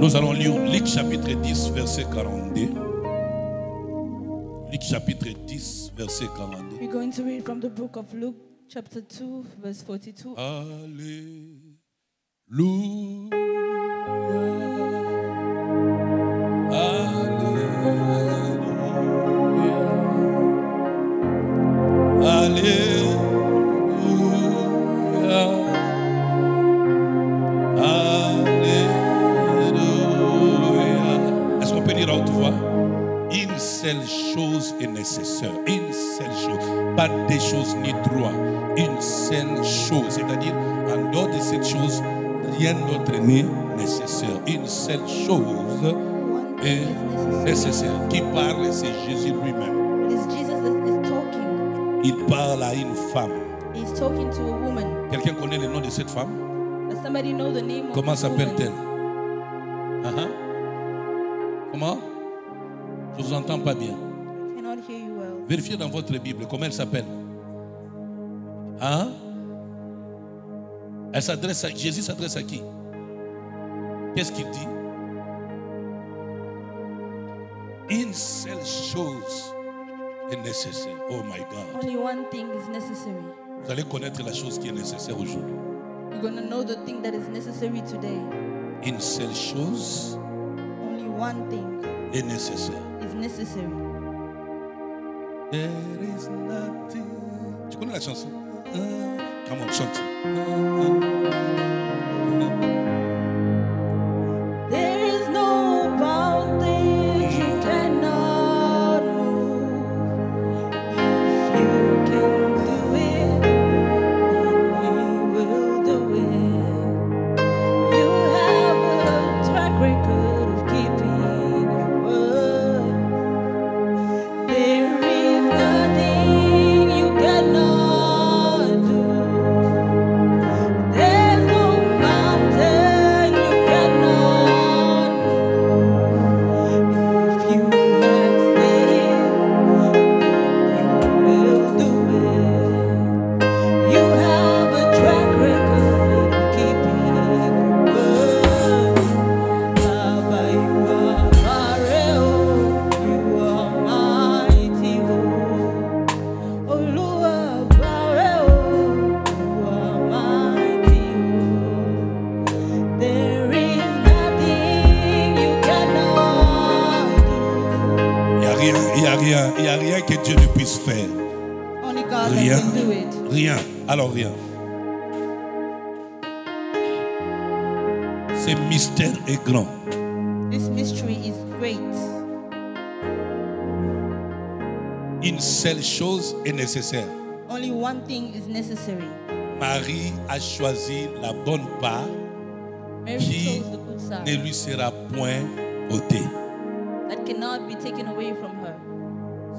Nous allons lire Luc chapitre 10, verset 42. Luc chapitre 10, verset 42. We're going to read from the book of Luke, chapter 2, verse 42. Alléluia. Alléluia. Alléluia. Est-ce qu'on peut dire à haute voix? Une seule chose est nécessaire. Une seule chose. Pas deux choses ni trois. Une seule chose. C'est-à-dire, en dehors de cette chose, rien d'autre n'est nécessaire. Une seule chose est nécessaire. Qui parle, c'est Jésus lui-même. It is Jesus that is talking. Il parle à une femme. He's talking to a woman. Quelqu'un connaît le nom de cette femme? Does somebody know the name of Comment this woman? s'appelle-t-elle? Comment? Je ne vous entends pas bien. I cannot hear you well. Vérifiez dans votre Bible comment elle s'appelle. Hein? Elle s'adresse à Jésus s'adresse à qui? Qu'est-ce qu'il dit? Une seule chose est nécessaire. Oh my God. Only one thing is necessary. Vous allez connaître la chose qui est nécessaire aujourd'hui. You're going to know the thing that is necessary today. Une seule chose Only one thing est nécessaire. is necessary. There is nothing. Tu connais la chanson? Come on, chante. There is no mountain you cannot move. If you can do it, then He will do it. You have a track record of keeping your word. There is nothing you cannot do. There's no mountain you cannot move. If you have said it, then you will do it. You have a track record of keeping your word. Baba, you are Pharaoh, you are mighty, oh Lord, Pharaoh, you are mighty, there is nothing you cannot do. Il y a rien que Dieu ne puisse faire. Only God Rien. that can do it. Rien. Alors rien. Ce mystère est grand. This mystery is great. Une seule chose est nécessaire. Only one thing is necessary. Marie a choisi la bonne part Mary qui chose the good ne side lui sera point ôtée. that cannot be taken away from her.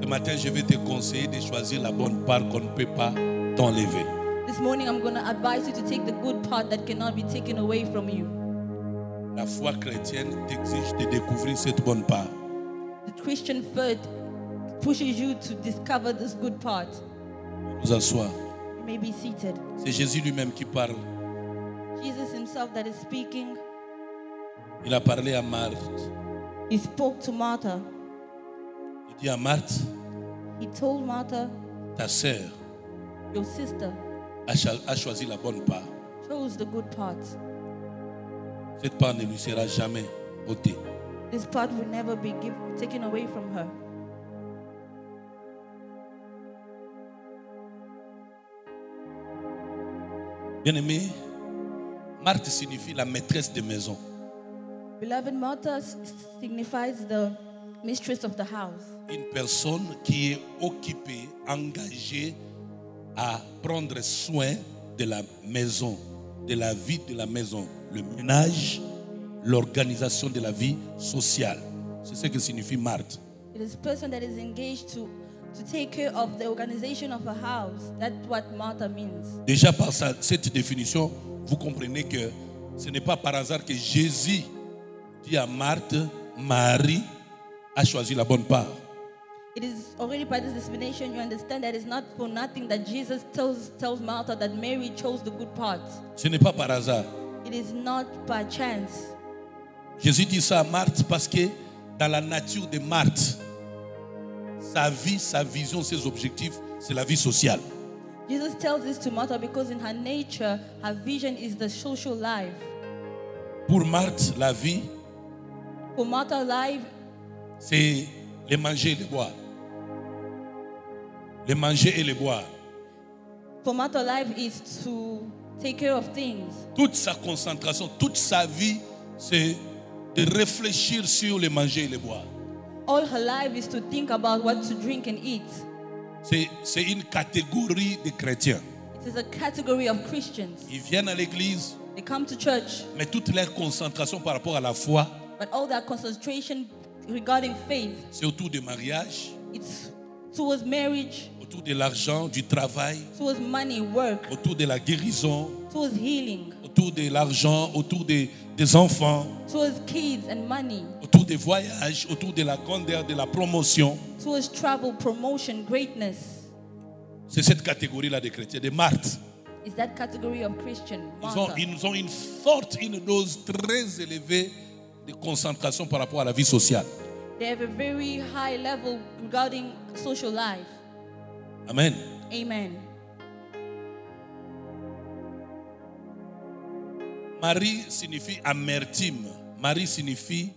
Ce matin, je vais te conseiller de choisir la bonne part qu'on ne peut pas t'enlever. This morning I'm going to advise you to take the good part that cannot be taken away from you. La foi chrétienne t'exige de découvrir cette bonne part. The Christian faith pushes you to discover this good part. Nous asseoir. You may be seated. C'est Jésus lui-même qui parle. Jesus himself that is speaking. Il a parlé à Marthe. He spoke to Martha. Il dit à Marthe, He told Martha, ta sœur your sister a choisi la bonne part. chose the good part. Cette part ne lui sera jamais ôtée. This part will never be taken away from her. Bien-aimé, Marthe signifie la maîtresse de maison. Beloved, Martha signifies the mistress of the house. Une personne qui est occupée, engagée à prendre soin de la maison, de la vie de la maison, le ménage, l'organisation de la vie sociale. C'est ce que signifie Marthe. It is a person that is engaged to take care of the organization of a house. That's what Martha means. Déjà par cette définition, vous comprenez que ce n'est pas par hasard que Jésus dit à Marthe, Marie a choisi la bonne part. It is already by this explanation you understand that it's not for nothing that Jesus tells Martha that Mary chose the good part. Ce n'est pas par hasard. It is not by chance. Jésus dit ça à Marthe parce que dans la nature de Marthe, sa vie, sa vision, ses objectifs, c'est la vie sociale. Jesus tells this to Martha because in her nature, her vision is the social life. Pour Marthe, la vie, For Martha, life c'est les manger et les boire. Les manger et les boire. For Martha, life is to take care of things. Toute sa concentration, toute sa vie, c'est de réfléchir sur les manger et les boire. All her life is to think about what to drink and eat. C'est une catégorie de chrétiens. It is a category of Christians. Ils viennent à l'église, They come to church, mais toute leur concentration par rapport à la foi, but all that concentration regarding faith, c'est autour du mariage, it's towards marriage, autour de l'argent, du travail, towards money, work, autour de la guérison, towards healing, autour de l'argent, autour des enfants, towards kids and money, autour des voyages, autour de la grandeur, de la promotion. towards travel, promotion, greatness. C'est cette catégorie-là de chrétiens, de Marthe. Is that category of Christian. Ils ont une dose très élevée de concentration par rapport à la vie sociale. They have a very high level regarding social life. Amen. Amen. Marie signifie amertume. Marie signifie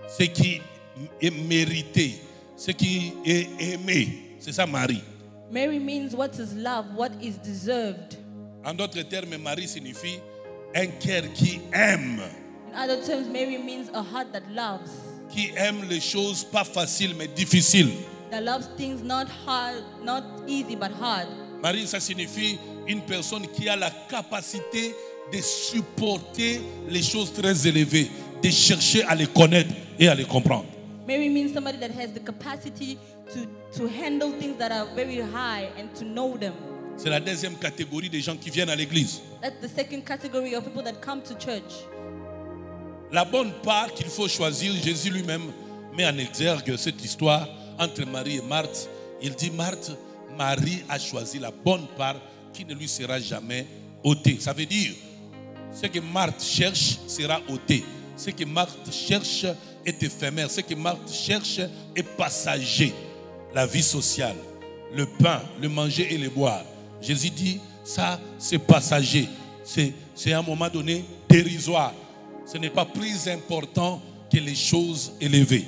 ce qui est mérité, ce qui est aimé. C'est ça, Marie. Mary means what is love, what is deserved. En d'autres termes, Marie signifie un cœur qui aime. In other terms, Mary means a heart that loves. Qui aime les choses pas faciles mais difficiles. That loves things not hard, not easy but hard. Marie, ça signifie une personne qui a la capacité de supporter les choses très élevées, de chercher à les connaître et à les comprendre. Mary means somebody that has the capacity to handle things that are very high and to know them. C'est la deuxième catégorie des gens qui viennent à l'église. That's the second category of people that come to church. La bonne part qu'il faut choisir, Jésus lui-même met en exergue cette histoire entre Marie et Marthe. Il dit, Marthe, Marie a choisi la bonne part qui ne lui sera jamais ôtée. Ça veut dire, ce que Marthe cherche sera ôté. Ce que Marthe cherche est éphémère. Ce que Marthe cherche est passager. La vie sociale, le pain, le manger et le boire. Jésus dit, ça c'est passager. C'est à un moment donné dérisoire. Ce n'est pas plus important que les choses élevées.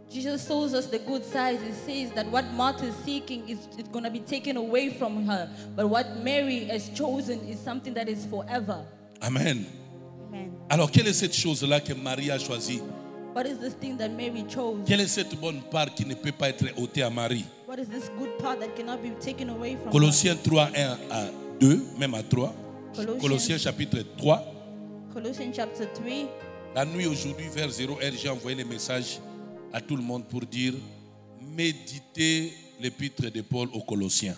Jesus shows us the good side. He says that what Martha is seeking is going to be taken away from her. But what Mary has chosen is something that is forever. Amen. Amen. Alors, quelle est cette chose-là que Marie a choisie? What is this thing that Mary chose? Quelle est cette bonne part qui ne peut pas être ôtée à Marie? What is this good part that cannot be taken away from her? Colossiens 3, 1 à 2, même à 3. Colossiens. Colossiens chapitre 3. Colossians chapter 3. La nuit aujourd'hui, vers 0h, j'ai envoyé le message à tout le monde pour dire méditez l'épître de Paul aux Colossiens.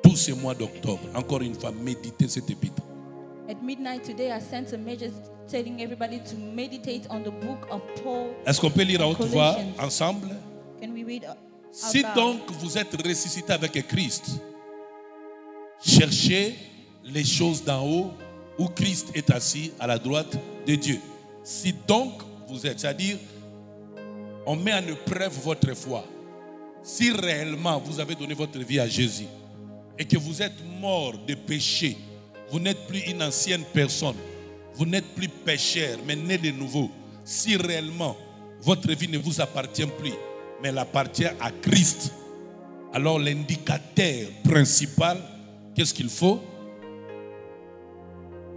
Tout ce mois d'octobre, encore une fois, méditez cette épître. At midnight today, I sent a message telling everybody to meditate on the book of Paul. Est-ce qu'on peut lire à haute voix Colossians. ensemble? Can we read? Si donc vous êtes ressuscité avec Christ, cherchez les choses d'en haut où Christ est assis à la droite de Dieu. Si donc vous êtes, c'est-à-dire, on met en épreuve votre foi. Si réellement vous avez donné votre vie à Jésus et que vous êtes mort de péché, vous n'êtes plus une ancienne personne, vous n'êtes plus pécheur, mais né de nouveau. Si réellement votre vie ne vous appartient plus, mais elle appartient à Christ, alors l'indicateur principal, qu'est-ce qu'il faut?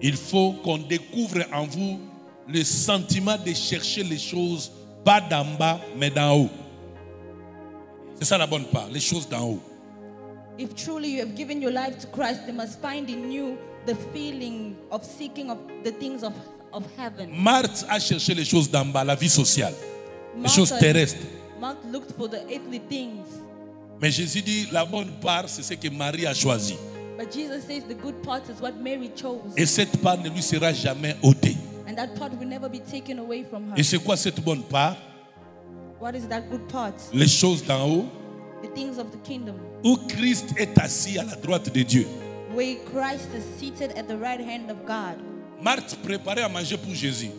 Il faut qu'on découvre en vous le sentiment de chercher les choses pas d'en bas, mais d'en haut. C'est ça la bonne part, les choses d'en haut. If truly you have given your life to Christ, they must find in you the feeling of seeking of the things of heaven. Marthe a cherché les choses d'en bas, la vie sociale, les choses terrestres. Martha looked for the earthly things. Mais Jésus dit, la bonne part, c'est ce que Marie a choisi. But Jesus says the good part is what Mary chose. Et cette part ne lui sera jamais ôtée. And that part will never be taken away from her. Et c'est quoi cette bonne part? What is that good part? Les choses d'en haut, The things of the kingdom. où Christ est assis à la droite de Dieu. Where Christ is seated at the right hand of God. Marthe préparait à manger pour Jésus.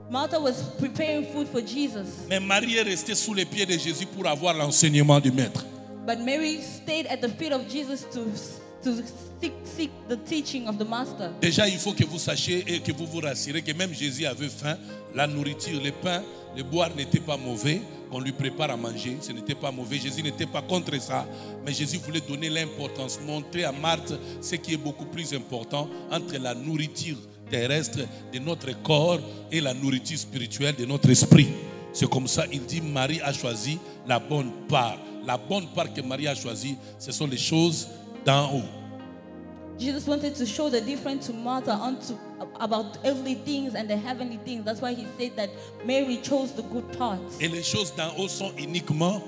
Martha was preparing food for Jesus, Mais Marie est restée sous les pieds de Jésus pour avoir l'enseignement du Maître. but Mary stayed at the feet of Jesus to seek the teaching of the Master. Déjà, il faut que vous sachiez et que vous vous rassurez que même Jésus avait faim. La nourriture, le pain, le boire n'était pas mauvais. Qu'on lui prépare à manger, ce n'était pas mauvais. Jésus n'était pas contre ça. Mais Jésus voulait donner l'importance, montrer à Marthe ce qui est beaucoup plus important entre la nourriture terrestre de notre corps et la nourriture spirituelle de notre esprit. C'est comme ça, il dit, Marie a choisi la bonne part. La bonne part que Marie a choisie, ce sont les choses d'en haut. Jesus wanted to show the difference to Martha about earthly things and the heavenly things. That's why he said that Mary chose the good parts. Et les choses d'en haut sont uniquement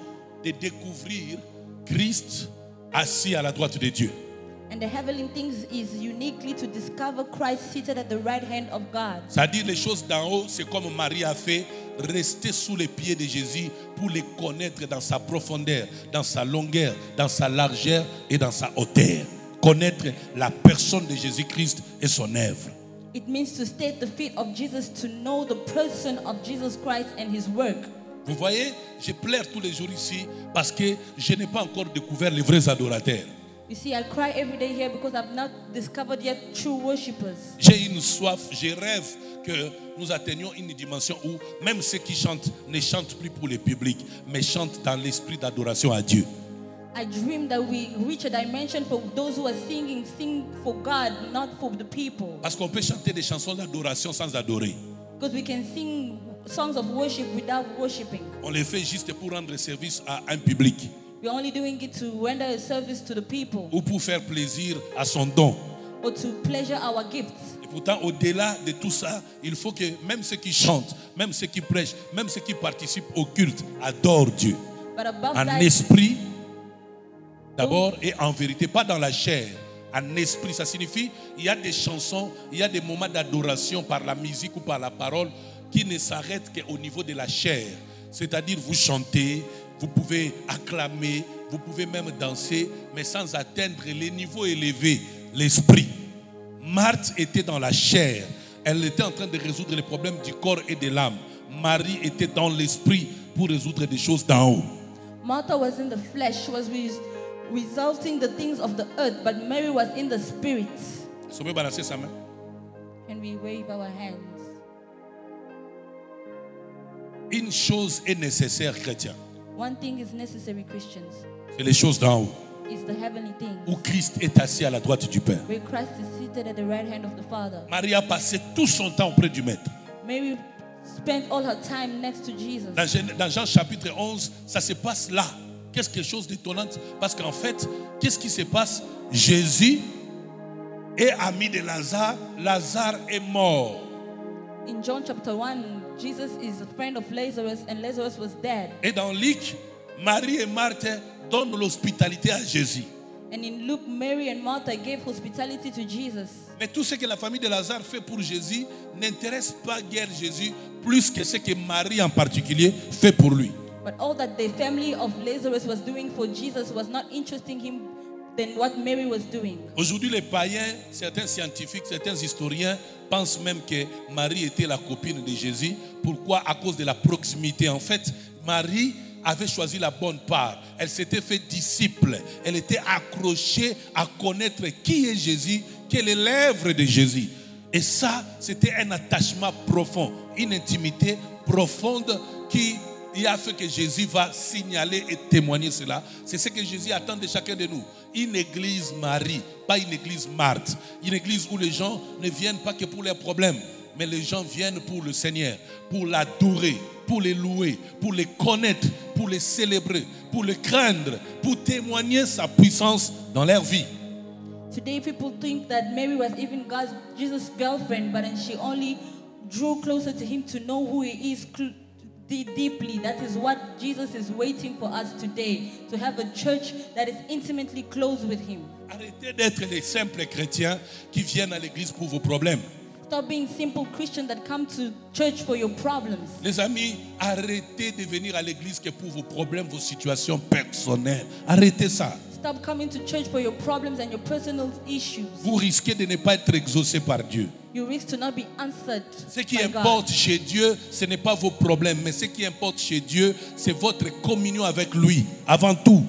de découvrir Christ assis à la droite de Dieu. And the heavenly things is uniquely to discover Christ seated at the right hand of God. C'est-à-dire les choses d'en haut, c'est comme Marie a fait, rester sous les pieds de Jésus pour les connaître dans sa profondeur, dans sa longueur, dans sa largeur et dans sa hauteur. Connaître la personne de Jésus-Christ et son œuvre. It means to stay at the feet of Jesus, to know the person of Jesus Christ and his work. Vous voyez, je pleure tous les jours ici parce que je n'ai pas encore découvert les vrais adorateurs. You see, I cry every day here because I've not discovered yet true worshippers. J'ai une soif, je rêve que nous atteignions une dimension où même ceux qui chantent ne chantent plus pour le public, mais chantent dans l'esprit d'adoration à Dieu. I dream that we reach a dimension for those who are singing, sing for God, not for the people. Parce qu'on peut chanter des chansons d'adoration sans adorer. Because we can sing songs of worship without worshiping. On les fait juste pour rendre service à un public We're only doing it to render a service to the people ou pour faire plaisir à son don. or to pleasure our gifts. Et pourtant, au-delà de tout ça, il faut que même ceux qui chantent, même ceux qui prêchent, même ceux qui participent au culte adorent Dieu. But above En that, esprit, d'abord, et en vérité, pas dans la chair. En esprit, ça signifie il y a des chansons, il y a des moments d'adoration par la musique ou par la parole qui ne s'arrêtent qu'au niveau de la chair. C'est-à-dire, vous chantez, vous pouvez acclamer, vous pouvez même danser, mais sans atteindre les niveaux élevés, l'esprit. Marthe était dans la chair. Elle était en train de résoudre les problèmes du corps et de l'âme. Marie était dans l'esprit pour résoudre des choses d'en haut. Martha was in the flesh, she was resulting the things of the earth, but Mary was in the spirit. Est-ce qu'on peut balancer sa main? Can we wave our hands? Une chose est nécessaire, chrétien. One thing is necessary, Christians. C'est les choses d'en haut, It's the heavenly things. où Christ est assis à la droite du Père. Where Christ is seated at the right hand of the Father. Marie a passé tout son temps auprès du Maître. Mary spent all her time next to Jesus. Dans Jean chapitre 11, ça se passe là. Qu'est-ce quelque chose d'étonnant? Parce qu'en fait, qu'est-ce qui se passe? Jésus est ami de Lazare. Lazare est mort. In John chapter 1, Jesus is a friend of Lazarus and Lazarus was dead. Et dans Luc, Marie et Marthe donnent l'hospitalité à Jésus. And in Luke, Mary and Martha gave hospitality to Jesus. Mais tout ce que la famille de Lazare fait pour Jésus n'intéresse pas guère Jésus plus que ce que Marie en particulier fait pour lui. But all that the family of Lazarus was doing for Jesus was not interesting him than what Mary was doing. Aujourd'hui, les païens, certains scientifiques, certains historiens pensent même que Marie était la copine de Jésus. Pourquoi? À cause de la proximité. En fait, Marie avait choisi la bonne part. Elle s'était fait disciple. Elle était accrochée à connaître qui est Jésus, quelle est l'œuvre de Jésus. Et ça, c'était un attachement profond, une intimité profonde qui a fait que Jésus va signaler et témoigner cela. C'est ce que Jésus attend de chacun de nous. Une église Marie, pas une église Marthe. Une église où les gens ne viennent pas que pour leurs problèmes, mais les gens viennent pour le Seigneur, pour l'adorer, pour les louer, pour les connaître, pour les célébrer, pour le craindre, pour témoigner sa puissance dans leur vie. Today people think that Mary was even Jesus' girlfriend, but then she only drew closer to him to know who he is deeply. That is what Jesus is waiting for us today, to have a church that is intimately close with him. Arrêtez d'être les simples chrétiens qui viennent à l'église pour vos problèmes. Stop being simple Christians that come to church for your problems. Les amis, arrêtez de venir à l'église que pour vos problèmes, vos situations personnelles. Arrêtez ça. Stop coming to church for your problems and your personal issues. Vous risquez de ne pas être exaucé par Dieu. you risk to not be answered. Ce qui by importe God. chez Dieu, ce n'est pas vos problèmes, mais ce qui importe chez Dieu, c'est votre communion avec lui, avant tout.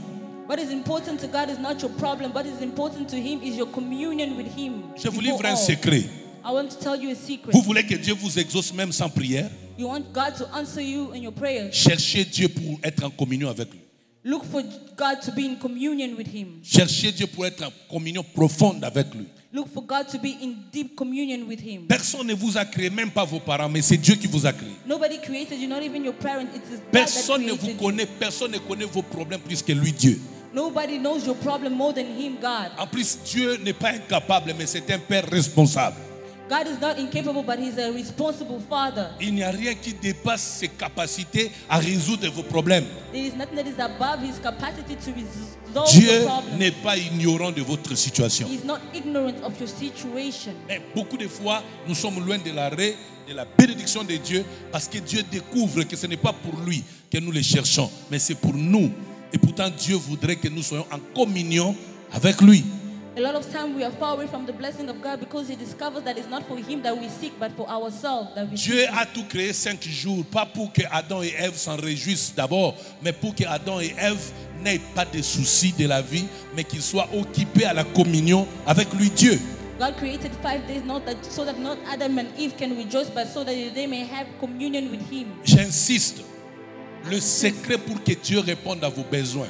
What is important to God is not your problem. What is important to Him is your communion with Him. Je vous before livre un all. secret. I want to tell you a secret. Vous voulez que Dieu vous exauce même sans prière? You want God to answer you in your prayers. Cherchez Dieu pour être en communion avec lui. Look for God to be in communion with Him. Cherchez Dieu pour être en communion profonde avec lui. Look for God to be in deep communion with Him. Personne ne vous a créé, même pas vos parents, mais c'est Dieu qui vous a créé. Nobody created you, not even your parents. It is God Personne ne that vous created you. connaît, personne ne connaît vos problèmes plus que lui, Dieu. Nobody knows your problem more than Him, God. En plus, Dieu n'est pas incapable, mais c'est un Père responsable. God is not incapable, but He's a responsible Father. Il n'y a rien qui dépasse ses capacités à résoudre vos problèmes. There is nothing that is above His capacity to resolve Dieu your problem. n'est pas ignorant de votre situation. He's not ignorant of your situation. Mais beaucoup de fois, nous sommes loin de la bénédiction de Dieu parce que Dieu découvre que ce n'est pas pour lui que nous le cherchons, mais c'est pour nous. Et pourtant, Dieu voudrait que nous soyons en communion avec lui. A lot of time we are far away from the blessing of God because He discovers that it's not for Him that we seek, but for ourselves that we Dieu seek. a tout créé 5 jours, pas pour que Adam et Ève s'en réjouissent d'abord, mais pour que Adam et Ève n'aient pas de soucis de la vie, mais qu'ils soient occupés à la communion avec lui, Dieu. God created 5 days so that not Adam and Eve can rejoice, but so that they may have communion with Him. J'insiste, le secret pour que Dieu réponde à vos besoins,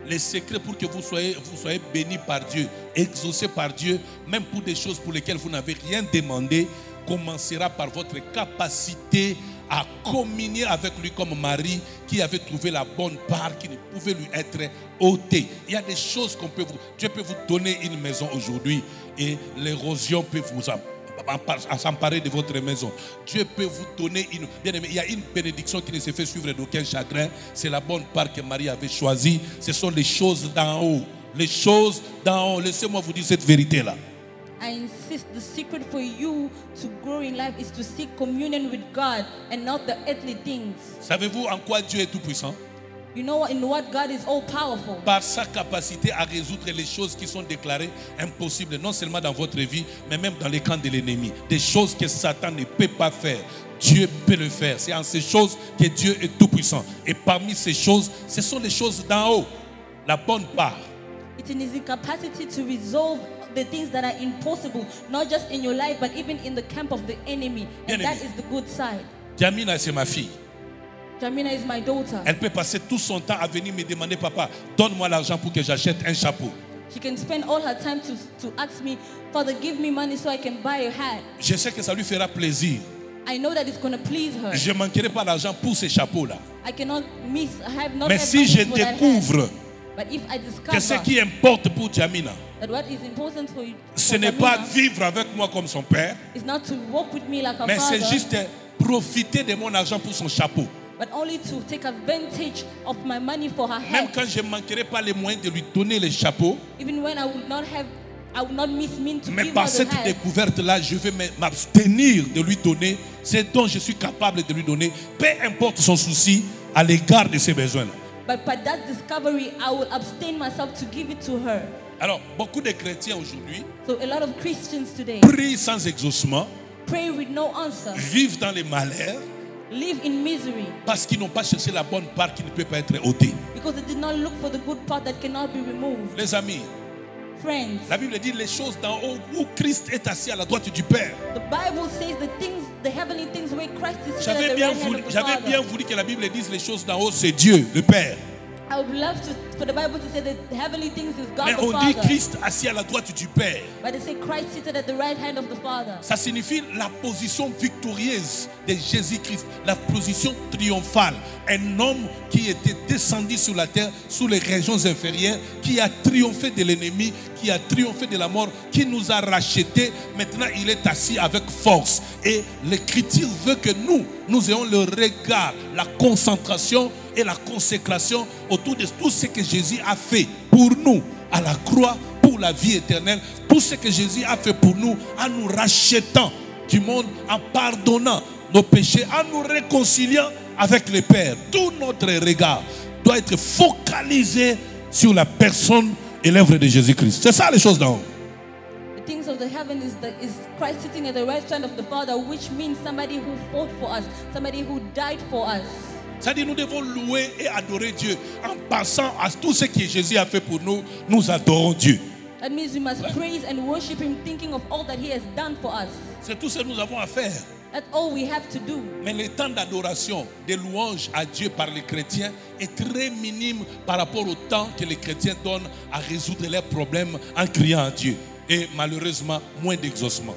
le secret pour que vous soyez bénis par Dieu, exaucés par Dieu, même pour des choses pour lesquelles vous n'avez rien demandé, commencera par votre capacité à communier avec lui comme Marie qui avait trouvé la bonne part qui ne pouvait lui être ôtée. Il y a des choses qu'on peut Dieu peut vous donner une maison aujourd'hui et l'érosion peut vous s'emparer de votre maison. Dieu peut vous donner bien aimé, il y a une bénédiction qui ne se fait suivre d'aucun chagrin. C'est la bonne part que Marie avait choisie. Ce sont les choses d'en haut. Les choses d'en haut. Laissez-moi vous dire cette vérité-là. I insist the secret for you to grow in life is to seek communion with God and not the earthly things. Savez-vous en quoi Dieu est tout puissant? You know in what God is all powerful. Par sa capacité à résoudre les choses qui sont déclarées impossibles, non seulement dans votre vie, mais même dans les camps de l'ennemi. Des choses que Satan ne peut pas faire, Dieu peut le faire. C'est en ces choses que Dieu est tout puissant. Et parmi ces choses, ce sont les choses d'en haut, la bonne part. It is His capacity to resolve the things that are impossible, not just in your life, but even in the camp of the enemy. And that is the good side. Jamina, c'est ma fille. Jamina is my daughter. Elle peut passer tout son temps à venir me demander, papa, donne-moi l'argent pour que j'achète un chapeau. She can spend all her time to ask me, Father, give me money so I can buy a hat. Je sais que ça lui fera plaisir. I know that it's going to please her. Je ne manquerai pas d'argent pour ces chapeaux-là. I cannot miss. I have not. Mais si je découvre but if I que ce discover qui importe pour Jamina, that what is important for you, ce n'est pas vivre avec moi comme son père, is not to walk with me like a mais father, c'est juste profiter de mon argent pour son chapeau. but only to take advantage of my money for her Même head. quand je ne manquerai pas les moyens de lui donner les chapeaux, Even when I would not miss mean to mais give par her the cette hat. découverte-là, je vais m'abstenir de lui donner ce dont je suis capable de lui donner, peu importe son souci à l'égard de ses besoins-là. But by that discovery, I will abstain myself to give it to her. Alors, beaucoup de chrétiens aujourd'hui So a lot of Christians today prient sans exaucement, pray with no answer, vivent dans les malheurs live in misery, parce qu'ils n'ont pas cherché la bonne part qui ne peut pas être ôtée. because they did not look for the good part that cannot be removed. Les amis, Friends, la Bible dit les choses d'en haut où Christ est assis à la droite du Père. the Bible says the heavenly things where Christ is seated J'avais at the bien right hand of the j'avais bien Father. voulu que la Bible dise les choses d'en haut, c'est Dieu, le Père. I would love for the Bible to say that the heavenly things is God Mais the on dit Father. Christ assis à la droite du Père. But they say Christ seated at the right hand of the Father. Ça signifie la position victorieuse de Jésus-Christ, la position triomphale. Un homme qui était descendu sur la terre, sous les régions inférieures, qui a triomphé de l'ennemi, qui a triomphé de la mort, qui nous a rachetés. Maintenant, il est assis avec force. Et l'Écriture veut que nous ayons le regard, la concentration et la consécration autour de tout ce que Jésus a fait pour nous à la croix, pour la vie éternelle, tout ce que Jésus a fait pour nous en nous rachetant du monde, en pardonnant nos péchés, en nous réconciliant avec le Père. Tout notre regard doit être focalisé sur la personne et l'œuvre de Jésus-Christ. C'est ça les choses d'en haut. The things of the heaven is Christ sitting at the right hand of the Father, which means somebody who fought for us, somebody who died for us. C'est-à-dire nous devons louer et adorer Dieu en pensant à tout ce que Jésus a fait pour nous. Nous adorons Dieu. That means we must praise and worship Him, thinking of all that He has done for us. C'est tout ce que nous avons à faire. That's all we have to do. Mais le temps d'adoration, de louange à Dieu par les chrétiens est très minime par rapport au temps que les chrétiens donnent à résoudre leurs problèmes en criant à Dieu. Et malheureusement, moins d'exaucement.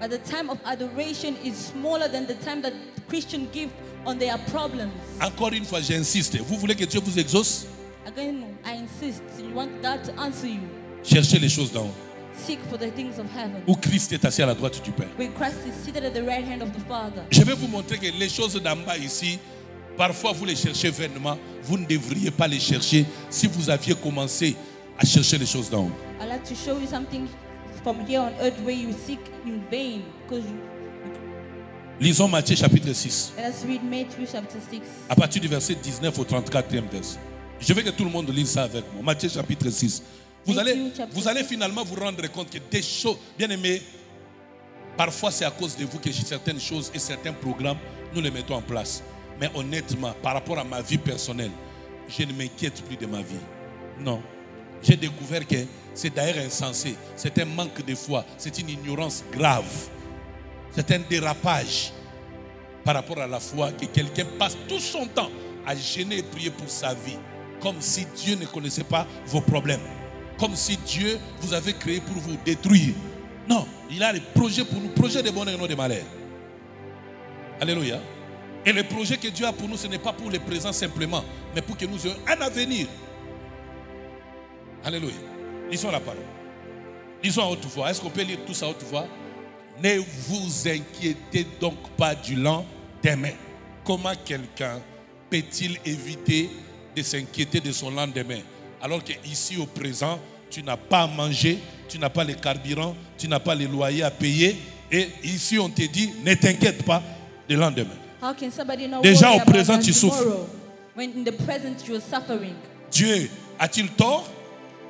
But the time of adoration is smaller than the time that Christians give on their problems. Encore une fois, j'insiste. Vous voulez que Dieu vous exauce? Again, I insist. You want God to answer you. Cherchez les choses d'en haut. Seek for the things of heaven. Où Christ est assis à la droite du Père. Where Christ is seated at the right hand of the Father. Je vais vous montrer que les choses d'en bas ici, parfois vous les cherchez vainement. Vous ne devriez pas les chercher si vous aviez commencé à chercher les choses d'en haut. I'd like to show you something from here on earth where you seek in vain. Lisons Matthieu chapitre 6. Let us read Matthew chapter 6. À partir du verset 19 au 34e verset. Je veux que tout le monde lise ça avec moi. Matthieu chapitre 6. Vous allez finalement vous rendre compte que des choses, bien aimés, parfois c'est à cause de vous que certaines choses et certains programmes, nous les mettons en place. Mais honnêtement, par rapport à ma vie personnelle, je ne m'inquiète plus de ma vie. Non. J'ai découvert que c'est d'ailleurs insensé. C'est un manque de foi. C'est une ignorance grave. C'est un dérapage par rapport à la foi que quelqu'un passe tout son temps à gêner et prier pour sa vie. Comme si Dieu ne connaissait pas vos problèmes. Comme si Dieu vous avait créé pour vous détruire. Non, il a des projets pour nous, projets de bonheur et non de malheur. Alléluia. Et le projet que Dieu a pour nous, ce n'est pas pour le présent simplement, mais pour que nous ayons un avenir. Alléluia. Lisons la parole. Lisons à haute voix. Est-ce qu'on peut lire tout ça à haute voix? Ne vous inquiétez donc pas du lendemain. Comment quelqu'un peut-il éviter de s'inquiéter de son lendemain? Alors qu'ici au présent, tu n'as pas à manger, tu n'as pas les carburants, tu n'as pas les loyers à payer. Et ici on te dit, ne t'inquiète pas du lendemain. How can somebody not Déjà worry au présent about tu souffres. tomorrow when in the present you are suffering? Dieu a-t-il tort?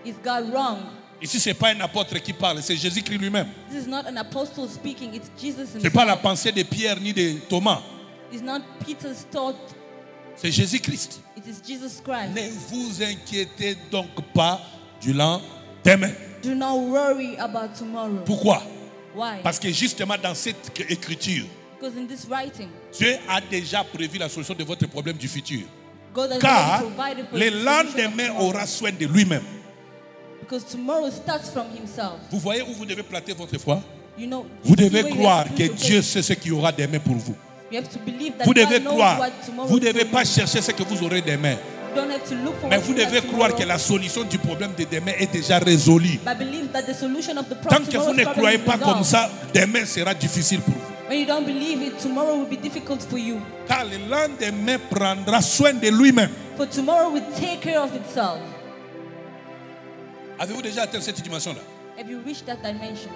Is God wrong? Ici ce n'est pas un apôtre qui parle, c'est Jésus-Christ lui-même. This is not an apostle speaking, it's Jesus Ce n'est pas la himself. pensée de Pierre ni de Thomas. It's not Peter's thought, C'est Jésus-Christ. it is Jesus Christ. Ne vous inquiétez donc pas du lendemain. Do not worry about tomorrow. Pourquoi? Why? Parce que justement dans cette écriture, Because in this writing, Dieu a déjà prévu la solution de votre problème du futur. God has Car already provided for le you the solution of lendemain tomorrow. aura soin de lui-même. Because tomorrow starts from himself. Vous voyez où vous devez planter votre foi? You know, Vous this is devez where you croire have to que put your Dieu faith. sait ce qu'il y aura demain pour vous. You have to believe that Vous God devez knows croire. what tomorrow Vous ne is devez for pas you. chercher ce que vous aurez demain. You don't have to look for Mais what vous you have devez croire tomorrow. que la solution du problème de demain est déjà résolue. But believe that the solution of the Tant problem, que vous ne tomorrow's croyez problem pas is comme resolved. ça, demain sera difficile pour vous. When you don't believe it, tomorrow will be difficult for you. Car le lendemain prendra soin de lui-même. For tomorrow will take care of itself. Avez-vous déjà atteint cette dimension-là? Have you reached that dimension?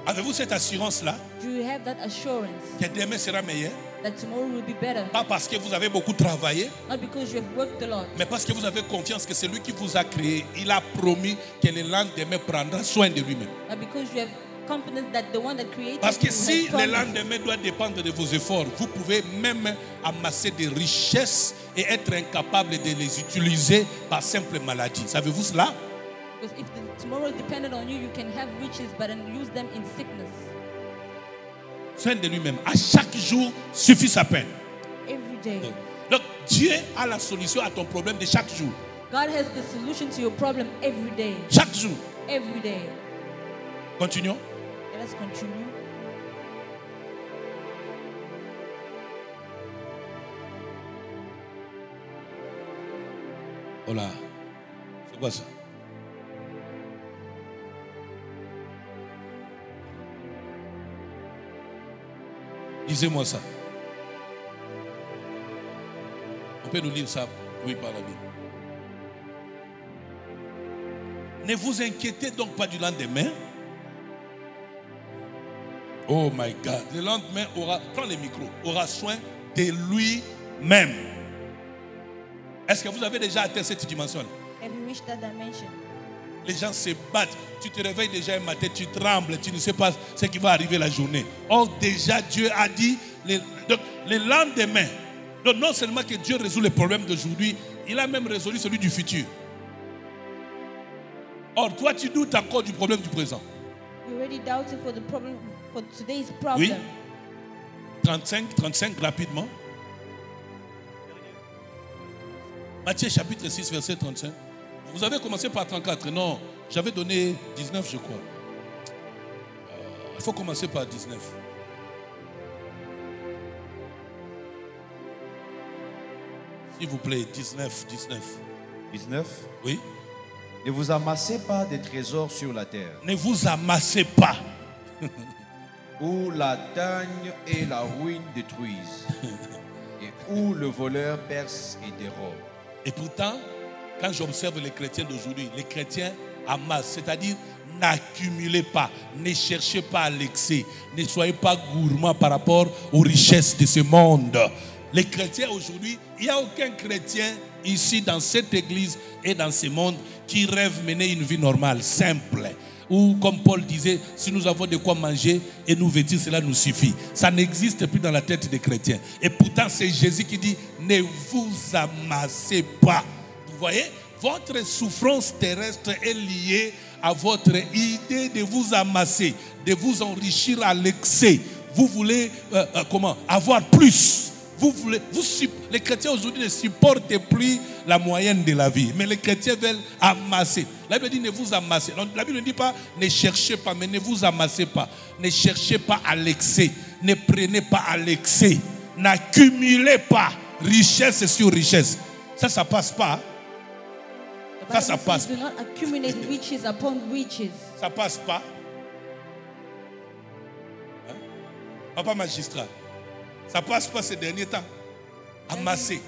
Avez-vous cette assurance-là Do you have that assurance que demain sera meilleur? that tomorrow will be better? Pas parce que vous avez beaucoup travaillé, Not because you have worked a lot, mais parce que vous avez confiance que c'est lui qui vous a créé. Il a promis que le lendemain prendra soin de lui-même. but because you have confidence that the one that created Parce que you si has le promised. lendemain doit dépendre de vos efforts, vous pouvez même amasser des richesses et être incapable de les utiliser par simple maladie. Savez-vous cela? Because if tomorrow depended on you, you can have riches but then use them in sickness. Soin de lui-même. À chaque jour suffit sa peine. Every day. Donc Dieu a la solution à ton problème de chaque jour. God has the solution to your problem every day. Chaque jour. Every day. Continuons. Let us continue. Oh là. C'est quoi ça? Lisez-moi ça. On peut nous lire ça, oui, par la Bible. Ne vous inquiétez donc pas du lendemain. Oh my God. Le lendemain aura, prends le micro, aura soin de lui-même. Est-ce que vous avez déjà atteint cette dimension-là? Have you reached that dimension? Les gens se battent. Tu te réveilles déjà un matin, tu trembles, tu ne sais pas ce qui va arriver la journée. Or, déjà, Dieu a dit, donc, le lendemain, donc non seulement que Dieu résout les problèmes d'aujourd'hui, il a même résolu celui du futur. Or, toi, tu doutes encore du problème du présent. You're already doubting for the problem, for today's problem. Oui. 35, rapidement. Matthieu chapitre 6, verset 35. Vous avez commencé par 34. Non, j'avais donné 19, je crois. Il faut commencer par 19. S'il vous plaît, 19. 19. Oui. Ne vous amassez pas des trésors sur la terre, Ne vous amassez pas. où la teigne et la ruine détruisent, et où le voleur perce et dérobe. Et pourtant, quand j'observe les chrétiens d'aujourd'hui, les chrétiens amassent, c'est-à-dire n'accumulez pas, ne cherchez pas à l'excès, ne soyez pas gourmands par rapport aux richesses de ce monde. Les chrétiens aujourd'hui, il n'y a aucun chrétien ici dans cette église et dans ce monde qui rêve mener une vie normale, simple. Ou comme Paul disait, si nous avons de quoi manger et nous vêtir, cela nous suffit. Ça n'existe plus dans la tête des chrétiens. Et pourtant, c'est Jésus qui dit, ne vous amassez pas. Vous voyez, votre souffrance terrestre est liée à votre idée de vous amasser, de vous enrichir à l'excès. Vous voulez avoir plus. Les chrétiens aujourd'hui ne supportent plus la moyenne de la vie. Mais les chrétiens veulent amasser. La Bible dit ne vous amassez. La Bible ne dit pas ne cherchez pas, mais ne vous amassez pas. Ne cherchez pas à l'excès. Ne prenez pas à l'excès. N'accumulez pas richesse sur richesse. Ça passe pas. Ça passe. Do not accumulate riches upon riches. Ça passe pas. Hein? Papa magistrat. Ça passe pas ces derniers temps. Amasser.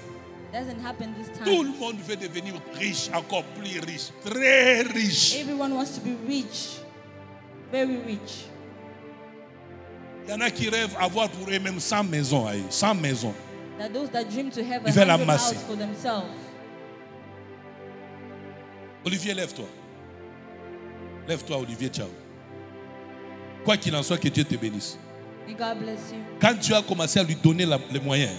Doesn't happen this time. Tout le monde veut devenir riche, encore plus riche, très riche. Everyone wants to be rich, very rich. Il y en a qui rêvent avoir pour eux-mêmes 100 maisons, 100 maisons. That those that dream to have Ils veulent a 100 amasser. house for themselves. Olivier, lève-toi. Lève-toi, Olivier, ciao. Quoi qu'il en soit, que Dieu te bénisse. May God bless you. Quand tu as commencé à lui donner les moyens,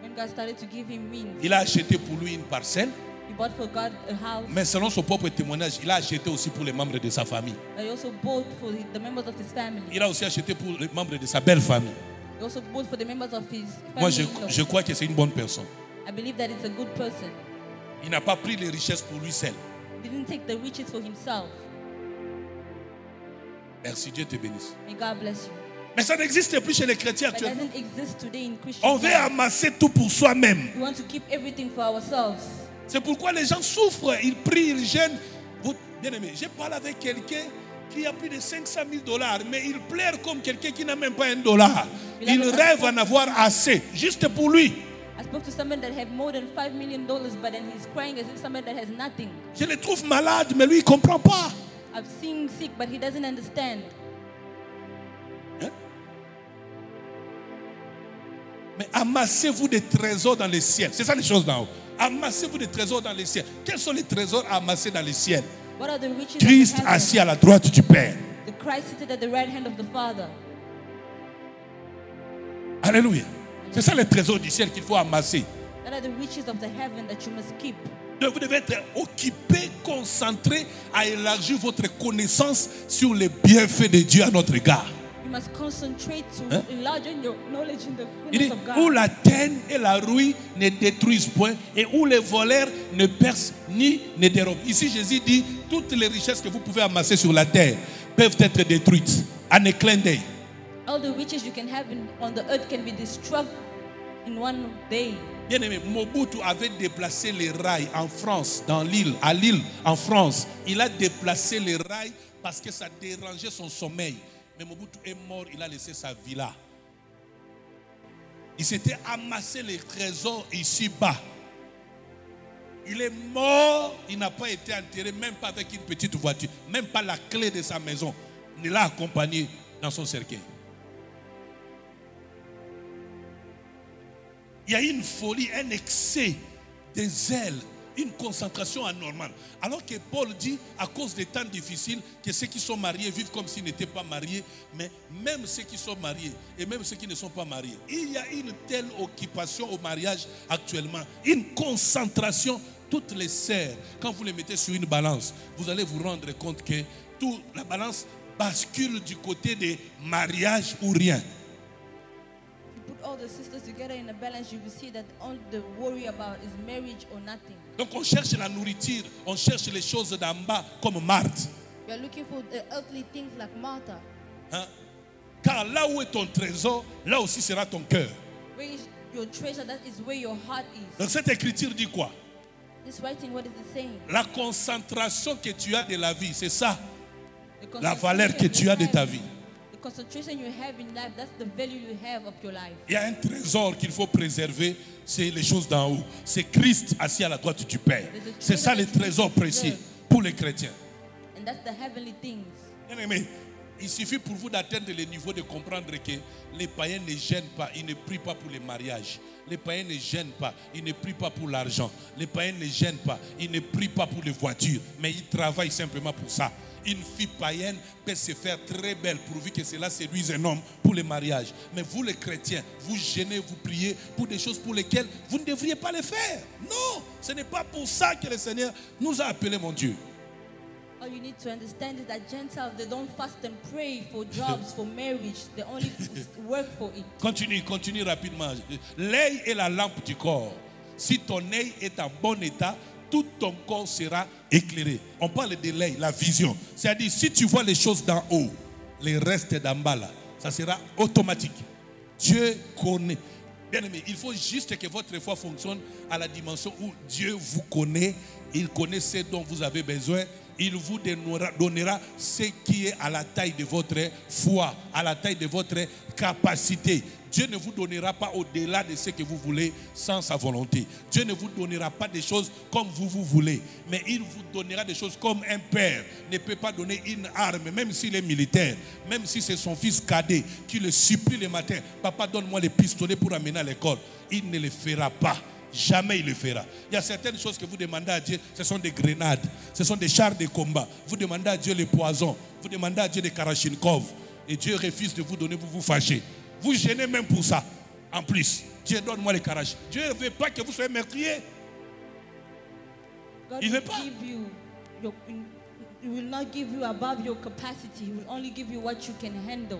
When God started to give him means, il a acheté pour lui une parcelle, he bought for God a house, mais selon son propre témoignage, il a acheté aussi pour les membres de sa famille. but he also bought for the members of his family. Il a aussi acheté pour les membres de sa belle famille. He also bought for the members of his Moi, family. je crois que c'est une bonne personne. I believe that it's a good person. Il n'a pas pris les richesses pour lui seul. He didn't take the riches for himself. Merci, Dieu te bénisse. May God bless you. Mais ça n'existe plus chez les chrétiens But it actuellement. doesn't exist today in Christian On veut life. amasser tout pour soi-même. We want to keep everything for ourselves. C'est pourquoi les gens souffrent, ils prient, ils gênent. Bien aimé, j'ai parlé avec quelqu'un qui a plus de 500 000 $, mais il pleure comme quelqu'un qui n'a même pas $1. Il rêve en avoir assez, juste pour lui. I spoke to someone that had more than $5 million, but then he's crying as if someone that has nothing. Je le trouve malade, mais lui, il ne comprend pas. I've seen him sick, but he doesn't understand. Hein? Mais amassez-vous des trésors dans les ciels. C'est ça les choses d'en haut. Amassez-vous des trésors dans les ciels. Quels sont les trésors amassés dans les ciels? What are the riches Christ of heaven? assis à la droite du Père. The Christ seated at the right hand of the Father. Alléluia. C'est ça les trésors du ciel qu'il faut amasser. That are the riches of the heaven that you must keep. Vous devez être occupé, concentré à élargir votre connaissance sur les bienfaits de Dieu à notre égard. You must concentrate to Hein? enlarge your knowledge in the Il goodness dit, of où God. la teigne et la rouille ne détruisent point et où les voleurs ne percent ni ne dérobent. Ici, Jésus dit, toutes les richesses que vous pouvez amasser sur la terre peuvent être détruites en un clin d'œil. All the riches you can have on the earth can be destroyed in one day. Bien aimé, Mobutu avait déplacé les rails en France, à Lille, en France. Il a déplacé les rails parce que ça dérangeait son sommeil. Mais Mobutu est mort, il a laissé sa villa. Il s'était amassé les trésors ici-bas. Il est mort, il n'a pas été enterré, même pas avec une petite voiture, même pas la clé de sa maison. Il l'a accompagné dans son cercueil. Il y a une folie, un excès de zèle Une concentration anormale. Alors que Paul dit, à cause des temps difficiles, que ceux qui sont mariés vivent comme s'ils n'étaient pas mariés. Mais même ceux qui sont mariés et même ceux qui ne sont pas mariés, il y a une telle occupation au mariage actuellement. Une concentration. Toutes les sœurs, quand vous les mettez sur une balance, vous allez vous rendre compte que la balance bascule du côté des mariages ou rien. Put all the sisters together in a balance, you will see that all they worry about is marriage or nothing. Donc on cherche la nourriture, on cherche les choses d'en bas comme Marthe. You are looking for the earthly things like Martha. Hein? Car là où est ton trésor, là aussi sera ton cœur. Where is your treasure, that is where your heart is. Donc cette écriture dit quoi? This writing, what is it saying? La concentration que tu as de la vie, c'est ça. The La valeur que tu as de ta vie. The concentration you have in life, that's the value you have of your life. Il y a un trésor qu'il faut préserver, c'est les choses d'en haut. C'est Christ assis à la droite du Père. C'est ça le trésor précieux pour les chrétiens. And that's the heavenly things. Bien-aimés, il suffit pour vous d'atteindre le niveau de comprendre que les païens ne gênent pas, ils ne prient pas pour les mariages. Les païens ne gênent pas, ils ne prient pas pour l'argent. Les païens ne gênent pas, ils ne prient pas pour les voitures. Mais ils travaillent simplement pour ça. Une fille païenne peut se faire très belle pourvu que cela séduise un homme pour le mariage. Mais vous les chrétiens, vous gênez, vous priez pour des choses pour lesquelles vous ne devriez pas les faire. Non, ce n'est pas pour ça que le Seigneur nous a appelés, mon Dieu. All you need to understand is that Gentiles, they don't fast and pray for jobs, for marriage. They only work for it. Continue rapidement. L'œil est la lampe du corps. Si ton œil est en bon état, tout ton corps sera éclairé. On parle de l'œil, la vision. C'est-à-dire, si tu vois les choses d'en haut, les restes d'en bas là, ça sera automatique. Dieu connaît. Bien aimé, il faut juste que votre foi fonctionne à la dimension où Dieu vous connaît. Il connaît ce dont vous avez besoin. Il vous donnera ce qui est à la taille de votre foi, à la taille de votre capacité. Dieu ne vous donnera pas au-delà de ce que vous voulez sans sa volonté. Dieu ne vous donnera pas des choses comme vous voulez. Mais il vous donnera des choses comme un père ne peut pas donner une arme, même s'il est militaire, même si c'est son fils cadet qui le supplie le matin. Papa, donne-moi les pistolets pour amener à l'école. Il ne le fera pas. Jamais il le fera. Il y a certaines choses que vous demandez à Dieu, ce sont des grenades, ce sont des chars de combat. Vous demandez à Dieu les poisons, vous demandez à Dieu des Kalachnikov. Et Dieu refuse de vous donner, vous vous fâchez. Vous gênez même pour ça. En plus, Dieu donne-moi les Kalachnikov. Dieu ne veut pas que vous soyez meurtrier. Il ne veut pas. He will not give you above your capacity. He will only give you what you can handle.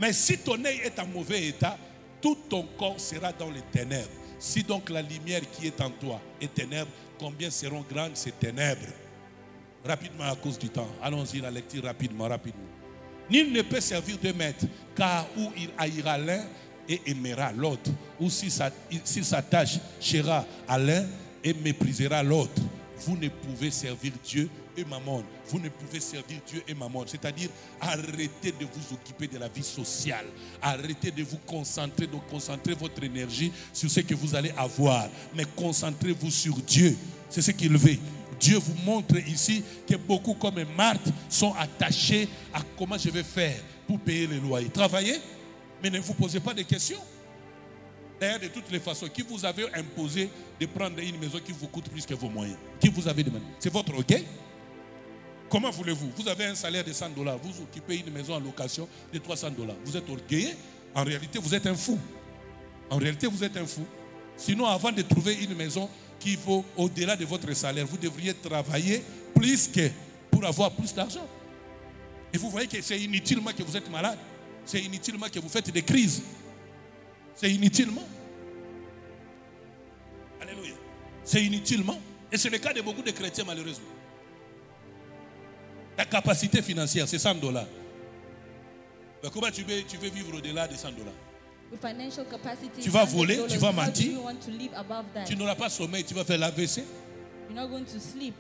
Mais si ton œil est en mauvais état, tout ton corps sera dans les ténèbres. Si donc la lumière qui est en toi est ténèbres, combien seront grandes ces ténèbres? Rapidement à cause du temps. Allons-y, la lecture rapidement. Nul ne peut servir deux maîtres, car où il haïra l'un et aimera l'autre, ou s'il s'attachera à l'un et méprisera l'autre. Vous ne pouvez servir Dieu et Mammon. Vous ne pouvez servir Dieu et Mammon. C'est-à-dire, arrêtez de vous occuper de la vie sociale. Arrêtez de vous concentrer, de concentrer votre énergie sur ce que vous allez avoir. Mais concentrez-vous sur Dieu. C'est ce qu'il veut. Dieu vous montre ici que beaucoup comme Marthe sont attachés à comment je vais faire pour payer les loyers. Travaillez, mais ne vous posez pas de questions. D'ailleurs, de toutes les façons, qui vous avez imposé de prendre une maison qui vous coûte plus que vos moyens? Qui vous avez demandé? C'est votre orgueil? Comment voulez-vous? Vous avez un salaire de $100, vous occupez une maison en location de $300. Vous êtes orgueilleux? En réalité, vous êtes un fou. En réalité, vous êtes un fou. Sinon, avant de trouver une maison qui vaut au-delà de votre salaire, vous devriez travailler plus que pour avoir plus d'argent. Et vous voyez que c'est inutilement que vous êtes malade. C'est inutilement que vous faites des crises. C'est inutilement. Alléluia. C'est inutilement. Et c'est le cas de beaucoup de chrétiens, malheureusement. Ta capacité financière, c'est $100. Mais comment tu veux vivre au-delà de $100? With financial capacity, tu vas voler, tu vas mentir. Tu n'auras pas sommeil, tu vas faire l'AVC. You're not going to sleep.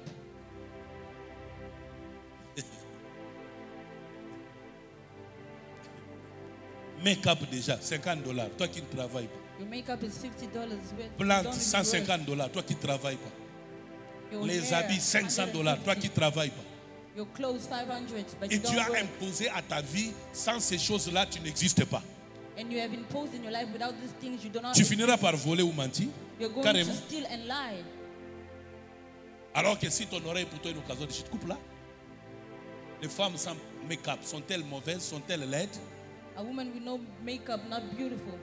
Make-up déjà, $50. Toi qui ne travailles pas. Your make-up is $50. Plante, $150. Toi qui ne travailles pas. Les habits, $500. Toi qui ne travailles pas. Your clothes, $500. But et tu as imposé à ta vie, sans ces choses-là, tu n'existes pas. and you have imposed in your life without these things, you do not. Tu finiras par voler ou mentir. You're going Carrément. to steal and lie. Alors que si ton oreille est pour toi une occasion de chute, coupe là. Les femmes sans make-up, sont-elles mauvaises, sont-elles laides? A woman with no makeup, not beautiful.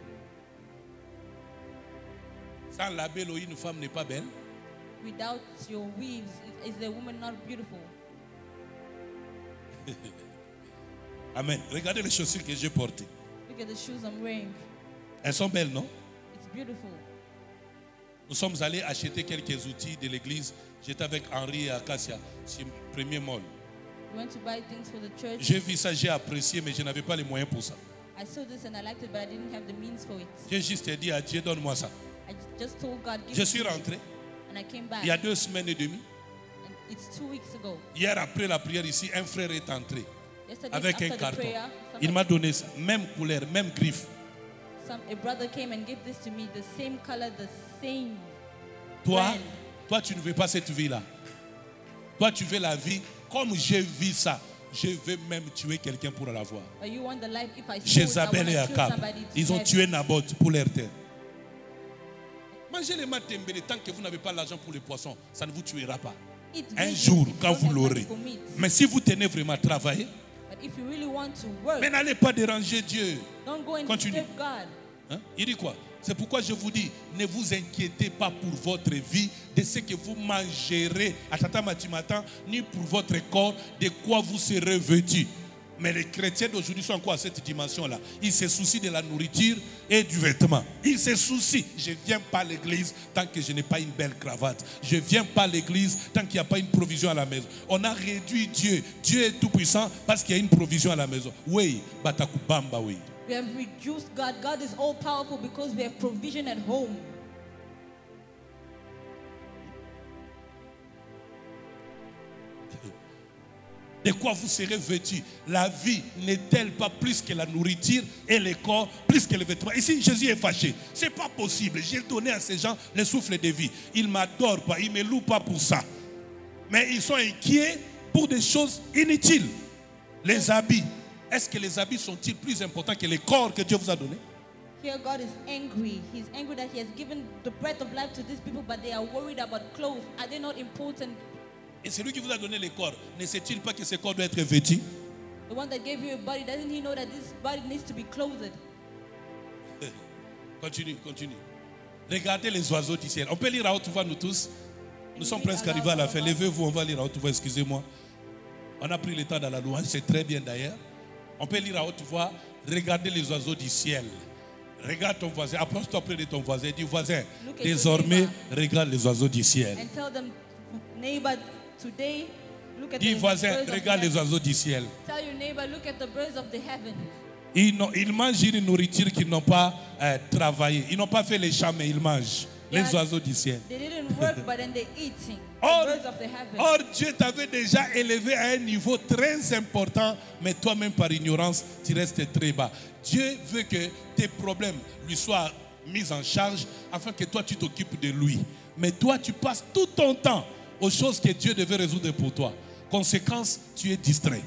Sans labello, une femme n'est pas belle. Without your weaves, is the woman not beautiful? Amen. Regardez les chaussures que j'ai portées. Look at the shoes I'm wearing. Elles sont belles, non? It's beautiful. Nous sommes allés acheter quelques outils de l'église. J'étais avec Henri et Acacia sur le premier mall. We went to buy things for the church. J'ai vu ça, j'ai apprécié, mais je n'avais pas les moyens pour ça. I saw this and I liked it, but I didn't have the means for it. J'ai juste dit à Dieu, donne-moi ça. I just told God, give Je it suis to me. rentré And I came back. il y a 2 semaines et demie. And it's 2 weeks ago. Hier, après la prière ici, un frère est entré Yesterday, avec after un the carton. prayer, Il m'a donné ça, même couleur, même griffe. a brother came and gave this to me, the same color, the same Toi, brand. tu ne veux pas cette vie-là. Toi, tu veux la vie comme j'ai vu ça. Je vais même tuer quelqu'un pour l'avoir. But you want the life, if I saw it, I Jézabel et want to kill Akab, somebody to ils ont have tué it. Naboth pour leur terre. Mangez les matembele tant que vous n'avez pas l'argent pour les poissons, ça ne vous tuera pas. Eat Un veggies jour, if you quand don't vous have money l'aurez. for meat. Mais si vous tenez vraiment à travailler, But if you really want to work, mais n'allez pas déranger Dieu. don't go and Continue. disturb God. Hein? Il dit quoi? C'est pourquoi je vous dis, ne vous inquiétez pas pour votre vie, de ce que vous mangerez à tata matin, ni pour votre corps, de quoi vous serez vêtus. Mais les chrétiens d'aujourd'hui sont encore à cette dimension-là. Ils se soucient de la nourriture et du vêtement. Ils se soucient. Je ne viens pas à l'église tant que je n'ai pas une belle cravate. Je ne viens pas à l'église tant qu'il n'y a pas une provision à la maison. On a réduit Dieu. Dieu est tout puissant parce qu'il y a une provision à la maison. Oui, batakubamba, oui. We have reduced God. God is all powerful because we have provision at home. De quoi vous serez vêtus? La vie n'est-elle pas plus que la nourriture et le corps, plus que les vêtements? Ici, Jésus est fâché. Ce n'est pas possible. J'ai donné à ces gens le souffle de vie. Ils ne m'adorent pas, ils ne me louent pas pour ça. Mais ils sont inquiets pour des choses inutiles. Les habits. Est-ce que les habits sont-ils plus importants que les corps que Dieu vous a donné? Here God is angry. He's angry that he has given the breath of life to these people, but they are worried about clothes. Are they not important? Et celui qui vous a donné les corps, ne sait-il pas que ce corps doit être vêtu? The one that gave you a body, doesn't he know that this body needs to be clothed? Continue, continue. Regardez les oiseaux du ciel. On peut lire à haute voix, nous tous. Nous sommes presque arrivés à la fin. Levez-vous, on va lire à haute voix, excusez-moi. On a pris le temps dans la louange, c'est très bien d'ailleurs. On peut lire à haute voix. Regardez les oiseaux du ciel. Regarde ton voisin, approche-toi près de ton voisin. Dis, voisin, Look at désormais, your regarde les oiseaux du ciel. And tell them, neighbor, today, look at Dis, the voisin, birds of the regarde les heaven. oiseaux du ciel. Tell your neighbor, look at the birds of the heaven. Ils mangent une nourriture qu'ils n'ont pas travaillé. Ils n'ont pas fait les champs, mais ils mangent. Les Yeah. oiseaux du ciel. They didn't work, but then they're eating. Or, The birds of the heaven. or Dieu t'avait déjà élevé à un niveau très important, mais toi-même par ignorance, tu restes très bas. Dieu veut que tes problèmes lui soient mis en charge afin que toi tu t'occupes de lui. Mais toi tu passes tout ton temps aux choses que Dieu devait résoudre pour toi. Conséquence, tu es distrait.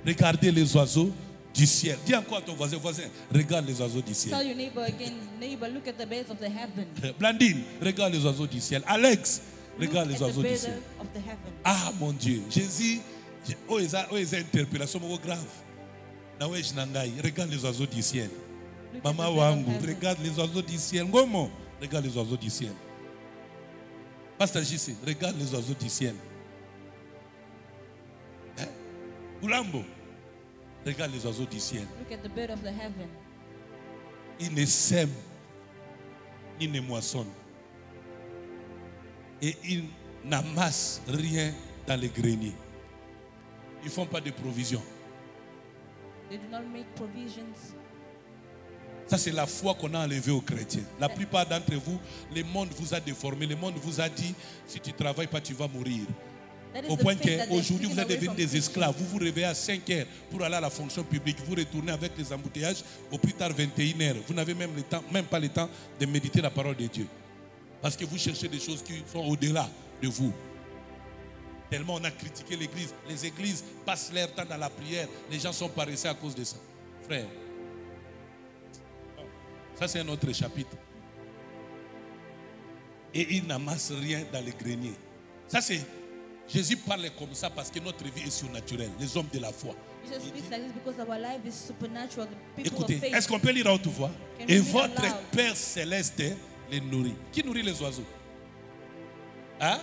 Regardez les oiseaux du ciel. Dis encore à ton voisin, regarde les oiseaux du Tell ciel. your neighbor again, neighbor, look at the birds of the heaven. Blandine, regarde les oiseaux du ciel. Alex, regarde Look les at the oiseaux du birds ciel. of the heaven. Ah mon Dieu, Jésus, oh, ils ont interpellation grave. Regarde les oiseaux du ciel. Look at the Maman birds of Wangu, heaven. regarde les oiseaux du ciel. Ngomo, regarde les oiseaux du ciel. Pasteur JC, regarde les oiseaux du ciel. Hein? Oulambo, regarde les oiseaux du ciel. Look at the bird of the heaven. Ils ne sèment, ni ne moissonnent. Et ils n'amassent rien dans les greniers. Ils ne font pas de provisions. They do not make provisions. Ça, c'est la foi qu'on a enlevée aux chrétiens. La plupart d'entre vous, le monde vous a déformé. Le monde vous a dit, si tu ne travailles pas, tu vas mourir. That is Au the point faith that they're qu'aujourd'hui, vous taking êtes away devenus from des Christians. esclaves. Vous vous réveillez à 5 heures pour aller à la fonction publique. Vous retournez avec les embouteillages au plus tard 21 heures. Vous n'avez même pas le temps de méditer la parole de Dieu. Parce que vous cherchez des choses qui sont au-delà de vous. Tellement on a critiqué l'église. Les églises passent leur temps dans la prière. Les gens sont paresseux à cause de ça. Frère, Ça, c'est un autre chapitre. Et il n'amasse rien dans les greniers. Ça, c'est... Jésus parle comme ça parce que notre vie est surnaturelle. Les hommes de la foi. Jesus speaks like this because our life is supernatural. The people Écoutez, of faith. est-ce qu'on peut lire à haute voix? Can Et we read votre aloud? Père céleste les nourrit. Qui nourrit les oiseaux? Hein?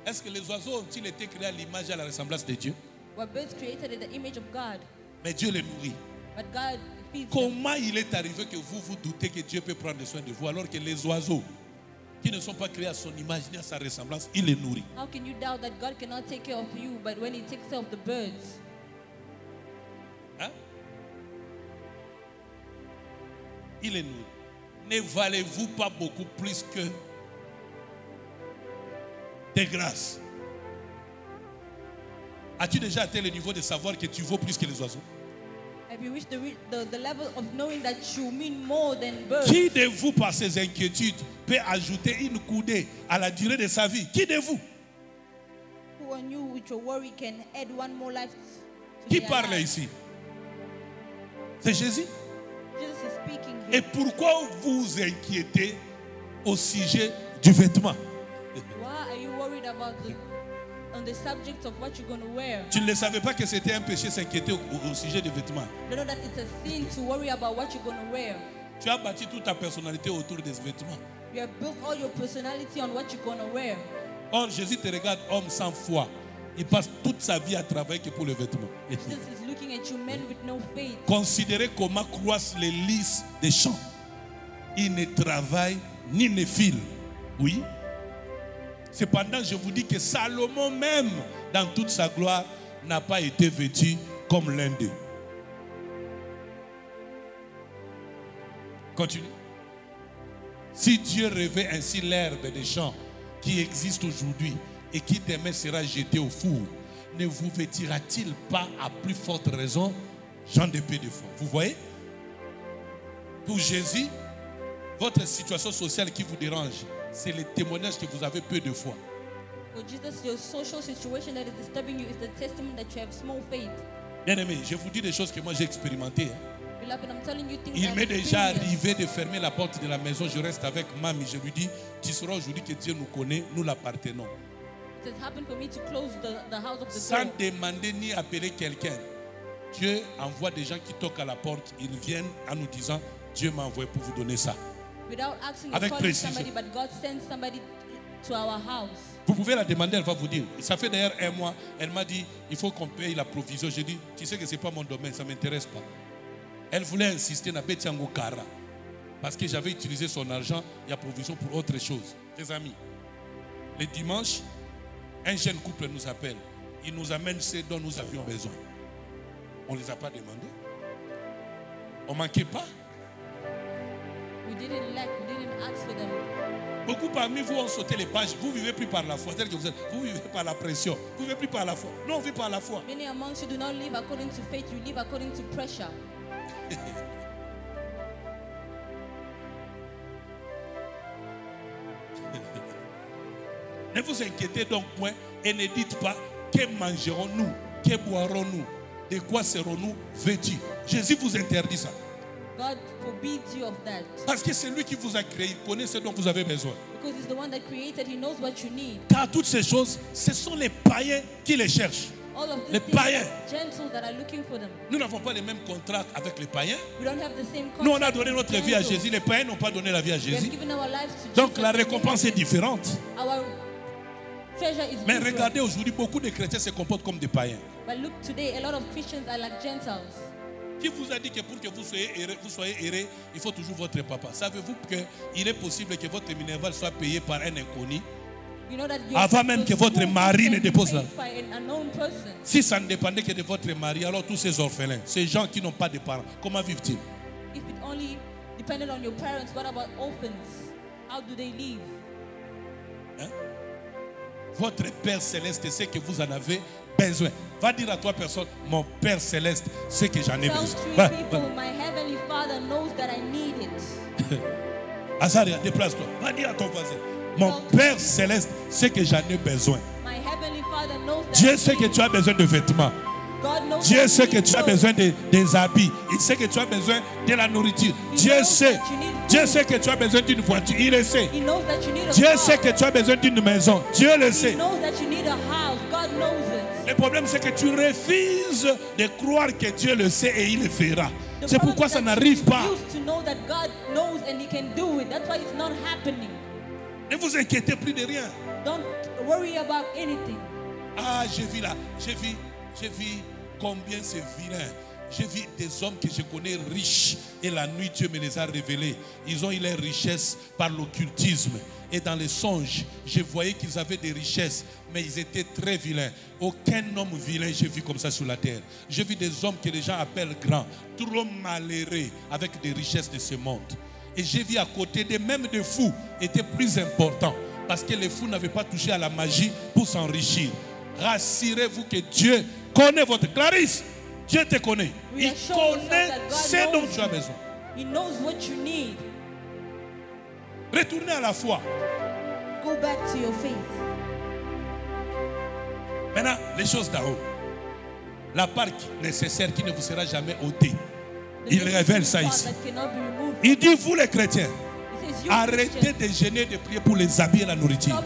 Est-ce que les oiseaux ont-ils été créés à l'image et à la ressemblance de Dieu? Were birds created in the image of God, Mais Dieu les nourrit. but God feeds them. Comment il est arrivé que vous vous doutez que Dieu peut prendre soin de vous alors que les oiseaux qui ne sont pas créés à son image ni à sa ressemblance, il les nourrit? How can you doubt that God cannot take care of you, but when He takes care of the birds? Hein? Il les nourrit. Ne valez-vous pas beaucoup plus que des grâces? As-tu déjà atteint le niveau de savoir que tu vaux plus que les oiseaux? Have you reached the level of knowing that you mean more than birds? Qui de vous, par ses inquiétudes, peut ajouter une coudée à la durée de sa vie? Qui de vous? Who on you with your worry can add one more life to Qui their parle life? ici? C'est Jésus. Jesus is speaking Et here. pourquoi vous vous inquiétez au sujet du vêtement? Why are you worried about on the subject of what you're going to wear? Tu ne savais pas que c'était un péché s'inquiéter au sujet du vêtement. You know that it's a sin to worry about what you're going to wear. Tu as bâti toute ta personnalité autour des vêtements. You have built all your personality on what you're going to wear. Or, Jésus te regarde homme sans foi. Il passe toute sa vie à travailler que pour le vêtement. Jesus is looking at you, men with no faith. Considérez comment croissent les lys des champs. Ils ne travaillent ni ne filent. Oui. Cependant, je vous dis que Salomon même, dans toute sa gloire, n'a pas été vêtu comme l'un d'eux. Continue. Si Dieu revêt ainsi l'herbe des champs qui existe aujourd'hui et qui demain sera jeté au four, ne vous vêtira-t-il pas à plus forte raison, gens de peu de foi? Vous voyez? Pour Jésus, votre situation sociale qui vous dérange, c'est le témoignage que vous avez peu de foi. For Jesus, your social situation that is disturbing you is the testament that you have small faith. Bien aimé, je vous dis des choses que moi j'ai expérimentées. Beloved, I'm telling you things Il I've m'est déjà experienced. arrivé de fermer la porte de la maison. Je reste avec Mamie. Je lui dis, tu sauras aujourd'hui que Dieu nous connaît, nous l'appartenons. It has happened for me to close the house of the Sans door. demander ni appeler quelqu'un. Dieu envoie des gens qui toquent à la porte. Ils viennent en nous disant, Dieu m'a envoyé pour vous donner ça. Without asking or Avec calling précision. somebody, but God sends somebody to our house. Vous pouvez la demander, elle va vous dire. Ça fait d'ailleurs un mois, elle m'a dit, il faut qu'on paye la provision. J'ai dit, tu sais que ce n'est pas mon domaine, ça ne m'intéresse pas. Elle voulait insister na Betiango Kara. Parce que j'avais utilisé son argent, il y a provision pour autre chose. Les amis, le dimanche, un jeune couple nous appelle. Il nous amène ce dont nous avions besoin. On ne les a pas demandés. On ne manquait pas. We didn't lack, we didn't ask for them. Beaucoup parmi vous ont sauté les pages. Vous ne vivez plus par la foi. Tel que vous êtes. Vous vivez par la pression. Vous ne vivez plus par la foi. Non, on vit par la foi. Many amongst you do not live according to faith, you live according to pressure. Ne vous inquiétez donc point et ne dites pas que mangerons-nous, que boirons-nous, de quoi serons-nous vêtus. Jésus vous interdit ça. God forbids you of that. Parce que c'est lui qui vous a créé, il connaît ce dont vous avez besoin. Because He's the one that created, He knows what you need. Car toutes ces choses, ce sont les païens qui les cherchent. All of Les these things, païens. gentles that are looking for them. Nous n'avons pas les mêmes contrats avec les païens. We don't have the same contract. Nous, on a donné notre vie à Gentles. Jésus. Les païens n'ont pas donné la vie à We have Jésus. given our lives to Donc Jesus. la récompense est différente. Our treasure is Mais different. regardez, aujourd'hui, beaucoup de chrétiens se comportent comme des païens. But look, today, a lot of Christians are like Gentiles. Qui vous a dit que pour que vous soyez erré, il faut toujours votre papa? Savez-vous qu'il est possible que votre minerval soit payé par un inconnu? You know that Avant même que votre mari ne dépose là. by an unknown person. Si ça ne dépendait que de votre mari, alors tous ces orphelins, ces gens qui n'ont pas de parents, comment vivent-ils? If it only depended on your parents, what about orphans? How do they live? Votre Père Céleste sait que vous en avez besoin. Va dire à toi personne, mon Père Céleste sait que j'en ai Tell besoin. three Va, people, va. my heavenly Father knows that I need it. Azaria, déplace-toi. Va dire à ton voisin, mon Père Céleste sait que j'en ai besoin. My heavenly Father knows that Dieu I sait que need tu as besoin de vêtements. God knows Dieu that sait you que need tu as clothes. besoin des habits. Il sait que tu as besoin de la nourriture. Dieu sait. Dieu sait que tu as besoin d'une voiture. Il le sait. He knows that you need a Dieu car. sait que tu as besoin d'une maison. Dieu le He sait. knows that you need a house. God knows it. Le problème, c'est que tu refuses de croire que Dieu le sait et il le fera. The C'est problem pourquoi is ça that n'arrive you pas. refuse to know that God knows and He can do it. That's why it's not happening. Ne vous inquiétez plus de rien. Don't worry about anything. Ah, j'ai vu combien c'est vilain. J'ai vu des hommes que je connais riches et la nuit Dieu me les a révélés. Ils ont eu leur richesse par l'occultisme. Et dans les songes, je voyais qu'ils avaient des richesses, mais ils étaient très vilains. Aucun homme vilain j'ai vu comme ça sur la terre. J'ai vu des hommes que les gens appellent grands, trop malheureux avec des richesses de ce monde. Et j'ai vu à côté des mêmes des fous étaient plus importants parce que les fous n'avaient pas touché à la magie pour s'enrichir. Rassurez-vous que Dieu connaît votre Clarisse. Dieu te connaît. Il connaît ce dont tu as besoin. He knows what you need. Retournez à la foi. Go back to your faith. Maintenant, les choses d'en haut. La part nécessaire qui ne vous sera jamais ôtée. Il révèle ça ici. Il dit, vous les chrétiens, arrêtez de gêner de prier pour les habits et la nourriture.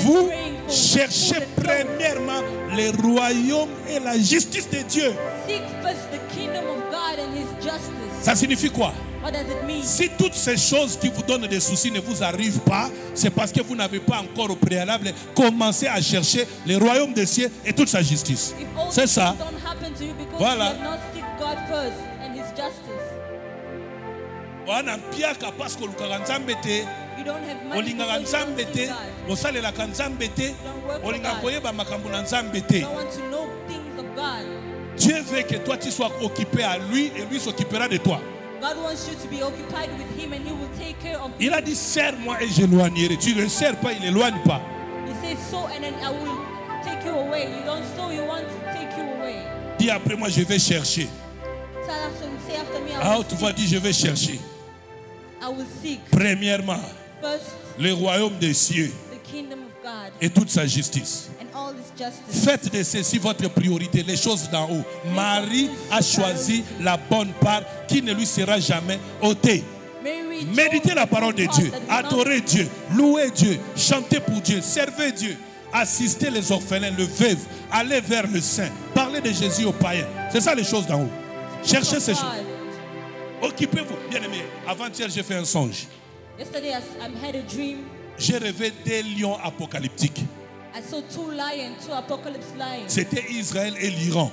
Vous cherchez premièrement le royaume et la justice de Dieu. Seek first the kingdom of God and His justice. Ça signifie quoi? What does it mean? Si toutes ces choses qui vous donnent des soucis ne vous arrivent pas, c'est parce que vous n'avez pas encore au préalable commencé à chercher le royaume des cieux et toute sa justice. If all C'est these ça. things don't happen to you because Voilà. you have not seek God first and His justice. Wana mpiaka parce que olukaka nzambe te, You don't have money olingaka because you nzambe don't te, seek God. osalelaka nzambe te, Don't work for olingaka God. koyeba makambo na nzambe You te. don't want to know things of God. Dieu veut que toi tu sois occupé à lui et lui s'occupera de toi. God wants you to be occupied with Him and He will take care of you. Il a dit serre-moi et j'éloignerai. Tu ne le serres pas, il n'éloigne pas. He says so and then I will take you away. You don't sow, you want to take you away. Dis après moi, je vais chercher. Say after me, Ah, tu vas dire, je vais chercher. I will seek Premièrement, first le royaume des cieux the kingdom of God et toute sa justice. and all His justice. Faites de ceci votre priorité, les choses d'en haut. Marie a choisi la bonne part qui ne lui sera jamais ôtée. Mary Méditez chose la the parole de part Dieu, that will not- adorez Dieu, louez Dieu, chantez pour Dieu, servez Dieu, assistez les orphelins, le veuve, allez vers le saint, parlez de Jésus aux païens. C'est ça les choses d'en haut. Cherchez ces choses. God. Occupez-vous. Bien aimé, avant-hier j'ai fait un songe. Yesterday I had a dream. J'ai rêvé des lions apocalyptiques. I saw two lions, two apocalypse lions. C'était Israël et l'Iran.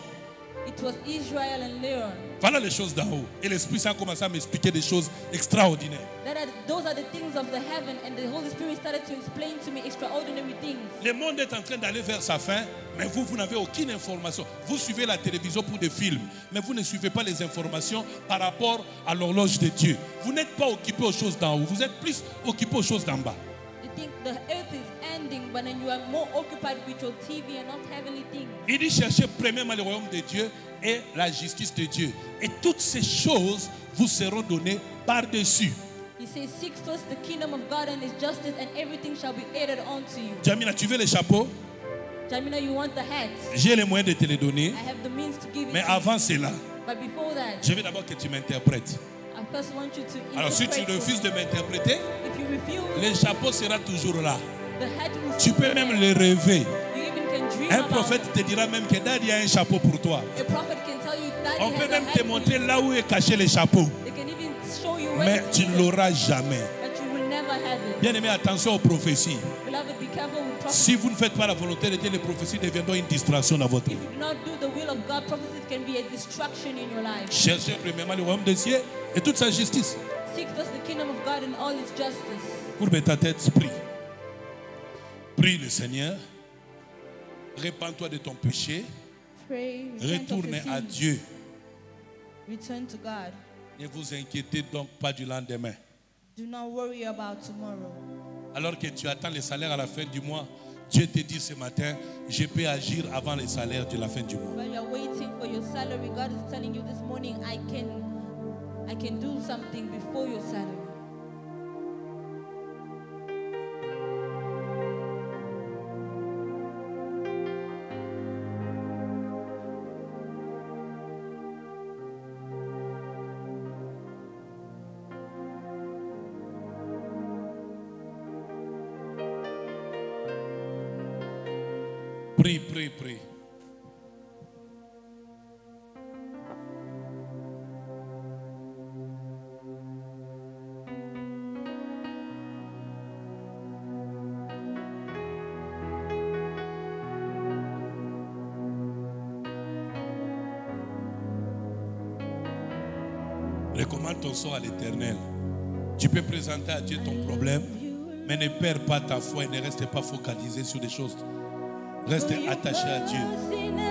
It was Israel and Leon. Voilà les choses d'en haut. Et l'Esprit Saint a commencé à m'expliquer des choses extraordinaires. Those are the things of the heaven, and the Holy Spirit started to explain to me extraordinary things. Le monde est en train d'aller vers sa fin, mais vous n'avez aucune information. Vous suivez la télévision pour des films, mais vous ne suivez pas les informations par rapport à l'horloge de Dieu. Vous n'êtes pas occupé aux choses d'en haut, vous êtes plus occupé aux choses d'en bas. You think the earth is ending, but then you are more occupied with your TV and not heavenly things. Il dit cherchez premièrement le royaume de Dieu et la justice de Dieu. Et toutes ces choses vous seront données par-dessus. He says, seek first the kingdom of God and His justice, and everything shall be added unto you. Jamina, tu veux les chapeaux? Jamina, you want the hat? J'ai les moyens de te les donner. I have the means to give it Mais to you. avant cela, But before that, je veux d'abord que tu m'interprètes. I first want you to Alors si tu interpret for refuses me. de m'interpréter, If you refuse, le chapeau sera toujours là. the hat will Tu still peux be même there. le rêver. You even can dream Un about prophète it. te dira même que Daddy a un chapeau pour toi. A prophet can tell you that On he peut has a même hat te for montrer you. là où est caché le chapeau. They can even show you where Mais it's tu ne hidden, l'auras jamais. but you will never have it. Bien aimé, attention aux prophéties. Beloved, be careful with prophecies. Si vous ne faites pas la volonté de Dieu, les prophéties deviendront une distraction dans votre vie. If you do not do the will of God, prophecies can be a distraction in your life. Cherchez premièrement le royaume des cieux et toute sa justice. Seek first the kingdom of God and all His justice. Courbe ta tête, prie. Prie le Seigneur. Répands-toi de ton péché. Pray, repent of Retourne your à sins. Dieu. Return to God. Ne vous inquiétez donc pas du lendemain. Do not worry about tomorrow. Alors que tu attends le salaire à la fin du mois, Dieu te dit ce matin, je peux agir avant le salaire de la fin du mois. While you're waiting for your salary, God is telling you this morning, I can do something before your salary. Prie, prie, prie. Recommande ton sort à l'Éternel. Tu peux présenter à Dieu ton problème, mais ne perds pas ta foi et ne reste pas focalisé sur des choses. Reste attaché à Dieu.